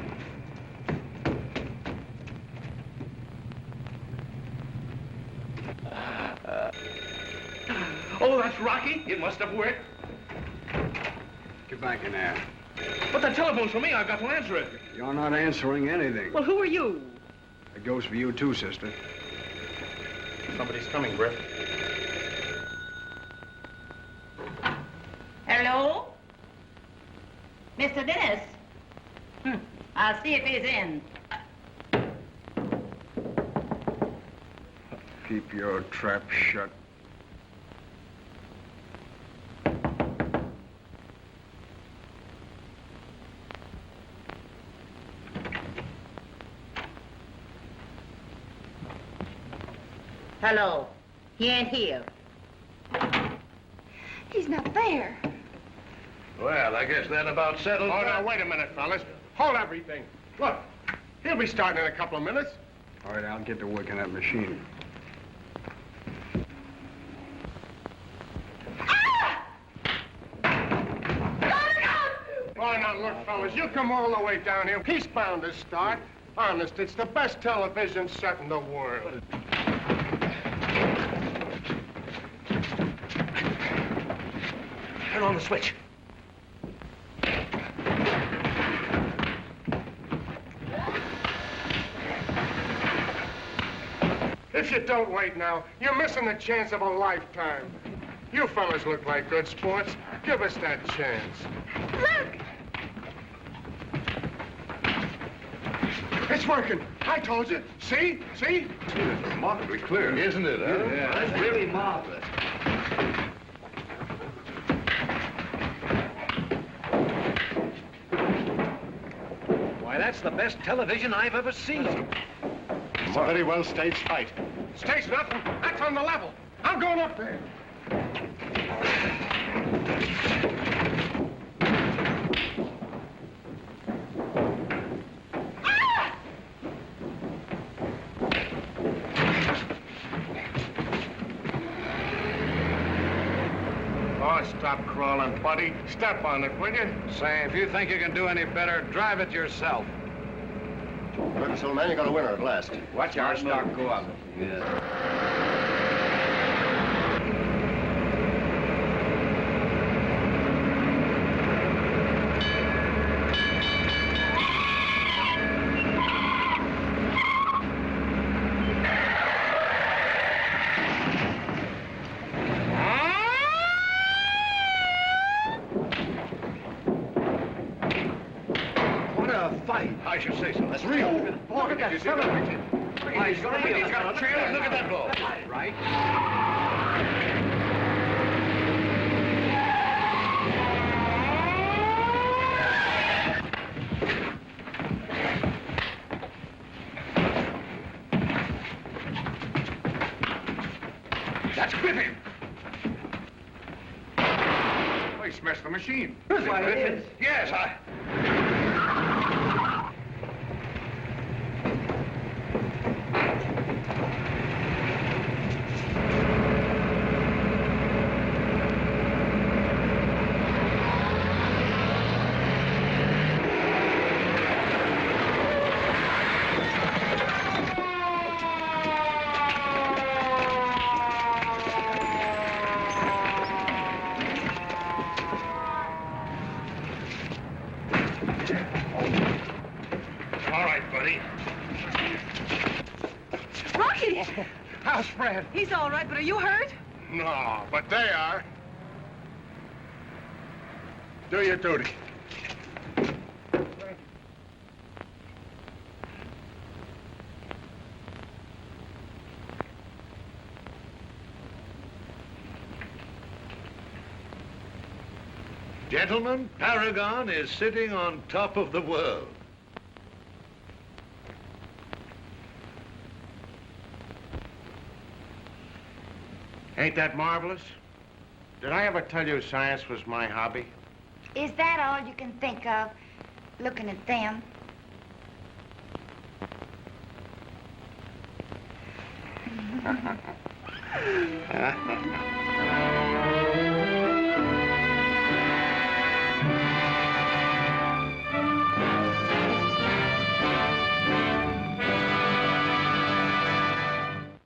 Oh, that's Rocky. It must have worked. Get back in there. But the telephone's for me. I've got to answer it. You're not answering anything. Well, who are you? It goes for you, too, sister. Somebody's coming, Griff. Hello? Mr. Dennis? I'll see if he's in. Keep your trap shut. Hello? He ain't here. He's not there. Well, I guess that about settles Oh, that. now, wait a minute, fellas. Hold everything. Look, he'll be starting in a couple of minutes. All right, I'll get to work on that machine. Oh, now, look, fellas, you come all the way down here. He's bound to start. Honest, it's the best television set in the world. Turn on the switch. If you don't wait now, you're missing the chance of a lifetime. You fellas look like good sports. Give us that chance. Look! It's working. I told you. See? See? It's remarkably clear. Isn't it, huh? Yeah, that's really marvelous. Why, that's the best television I've ever seen. It's a very well staged fight. Stage nothing. That's on the level. I'm going up there. Oh, stop stop crawling, buddy. Step on it, will you? Say, if you think you can do any better, drive it yourself. Look, old man, you got a winner at last. Watch our stock go up. What a fight. I should say so. That's real. Look at that celebration. He's got a trail. Look at that blow. Right? That's Griffin. Oh, he smashed the machine. Griffin? Yes, all right, buddy. Rocky! How's Fred? He's all right, but are you hurt? No, but they are. Do your duty. Gentlemen, Paragon is sitting on top of the world. Ain't that marvelous? Did I ever tell you science was my hobby? Is that all you can think of, looking at them?